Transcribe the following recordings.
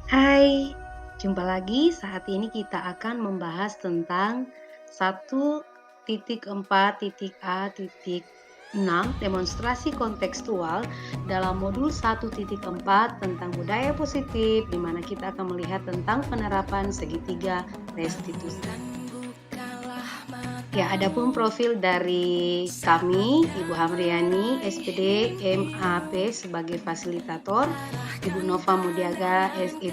Hai, jumpa lagi. Saat ini kita akan membahas tentang 1.4.A.6 demonstrasi kontekstual dalam modul 1.4 tentang budaya positif, di mana kita akan melihat tentang penerapan segitiga restitusi. Ya, adapun profil dari kami, Ibu Hamriani, SPD, MAP sebagai fasilitator, Ibu Nova Mudiaga, SI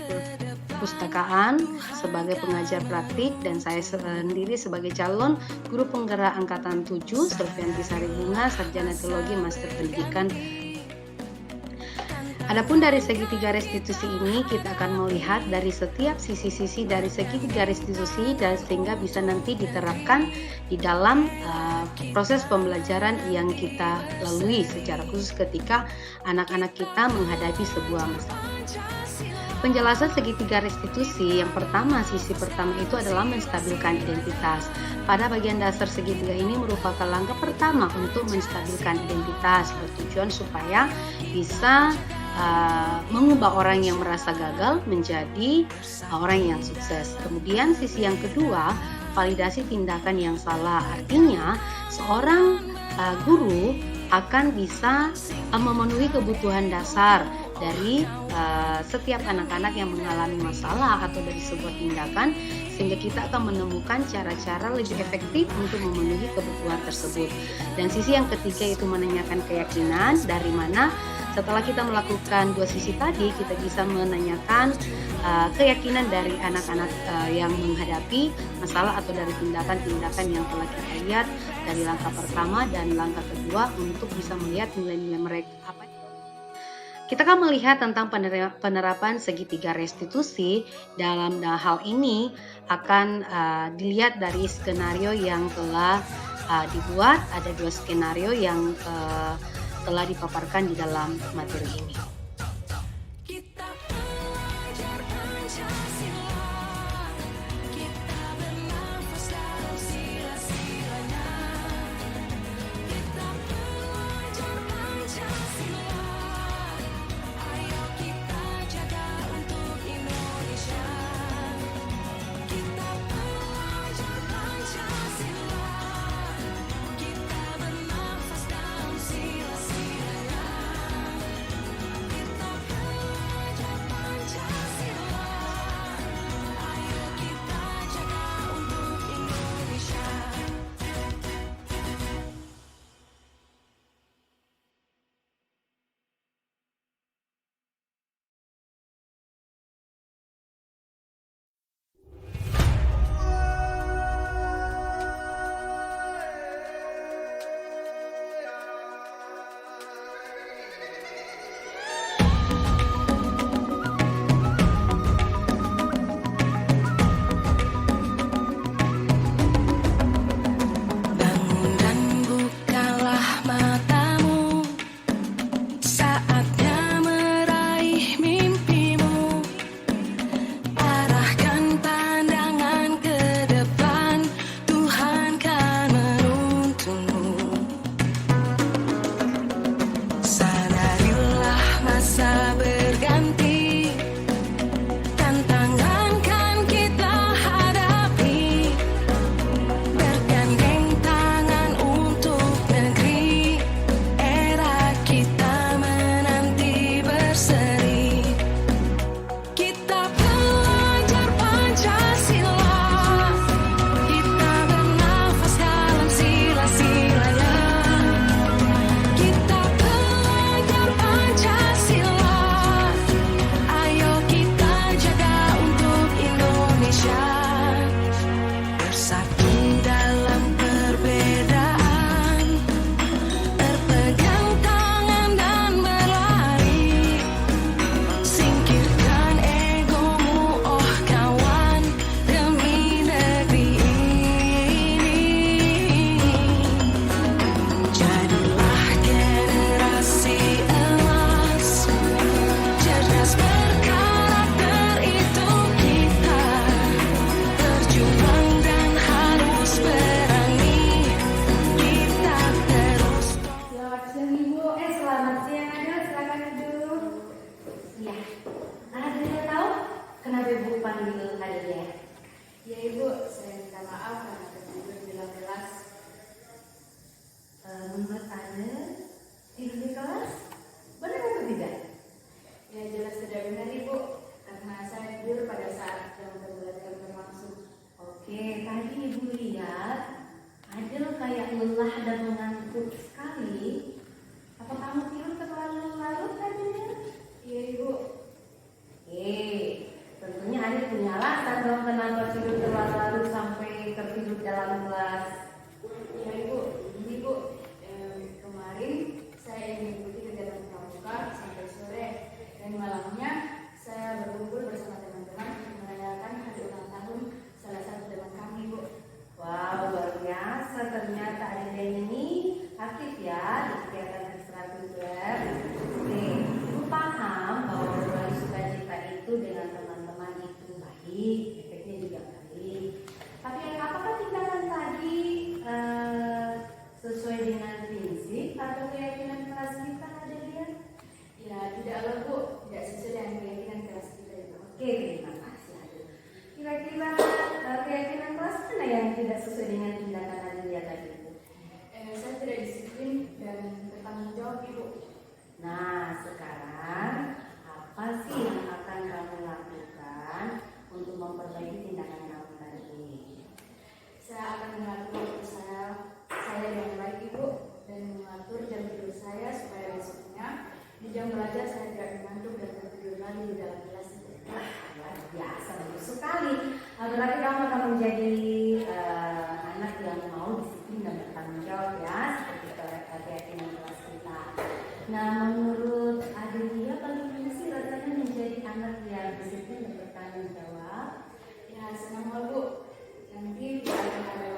Pustakaan sebagai pengajar praktik, dan saya sendiri sebagai calon guru penggerak angkatan 7, Selvianti Saribunga, Sarjana Teologi Master Pendidikan. Adapun dari segitiga restitusi ini, kita akan melihat dari setiap sisi-sisi dari segitiga restitusi dan sehingga bisa nanti diterapkan di dalam proses pembelajaran yang kita lalui secara khusus ketika anak-anak kita menghadapi sebuah masalah. Penjelasan segitiga restitusi yang pertama, sisi pertama itu adalah menstabilkan identitas. Pada bagian dasar segitiga ini merupakan langkah pertama untuk menstabilkan identitas, bertujuan supaya bisa mengubah orang yang merasa gagal menjadi orang yang sukses. Kemudian sisi yang kedua, validasi tindakan yang salah. Artinya seorang guru akan bisa memenuhi kebutuhan dasar dari setiap anak-anak yang mengalami masalah atau dari sebuah tindakan, sehingga kita akan menemukan cara-cara lebih efektif untuk memenuhi kebutuhan tersebut. Dan sisi yang ketiga itu menanyakan keyakinan, dari mana setelah kita melakukan dua sisi tadi, kita bisa menanyakan keyakinan dari anak-anak yang menghadapi masalah atau dari tindakan-tindakan yang telah kita lihat dari langkah pertama dan langkah kedua untuk bisa melihat nilai-nilai mereka apa. Kita akan melihat tentang penerapan segitiga restitusi. Dalam hal ini akan dilihat dari skenario yang telah dibuat. Ada dua skenario yang telah dipaparkan di dalam materi ini. Iya. Anak bisa tahu sampai Bu panggil Adelia? Ya Ibu, saya minta maaf karena tertidur di dalam kelas. Menurut Ade, tidur di kelas benar atau tidak? Ya jelas tidak benar Ibu, karena saya tidur pada saat jam pembelajaran berlangsung. Oke, tadi Ibu lihat Adel kayak lelah dan mengantuk sekali. Apa kamu tidur terlalu larut tadinya? Iya Ibu. Tentunya Adel punya alasan dong kenapa tidur terlalu larut sampai tertidur dalam kelas. Iya Ibu, ini Bu, kemarin saya mengikuti kegiatan pramuka sampai sore dan malamnya saya berkumpul bersama teman-teman untuk merayakan hari ulang tahun salah satu teman kami Bu. Wow, luar biasa, ternyata Adel ini aktif ya di kegiatan ekstrakurikuler. Oke, Ibu paham bahwa berbagi sukacita itu dengan teman-teman itu baik, efeknya juga baik. Tapi apakah tindakan tadi sesuai dengan prinsip atau keyakinan kelas kita, Adelia? Ya tidaklah Bu, tidak sesuai dengan keyakinan kelas kita Ibu. Oke, terima kasih Adel. Kira-kira keyakinan kelas mana yang tidak sesuai dengan tindakan Adelia tadi? Saya tidak disiplin dan bertanggung jawab Ibu. Nah, sekarang apa sih yang akan kamu lakukan untuk memperbaiki tindakan kamu tadi? Saya akan mengatur waktu saya dengan baik Ibu dan mengatur jam tidur saya supaya besoknya di jam belajar saya tidak mengantuk dan tertidur lagi di dalam kelas itu. Wah, luar biasa, bagus sekali. Berarti kamu akan menjadi anak yang mau disiplin dan bertanggung jawab ya, seperti keyakinan kelas kita. Nah, menurut Adelia bagaimana sih rasanya menjadi anak yang disiplin dan bertanggung jawab? Ya senang Bu, nanti tidak akan ada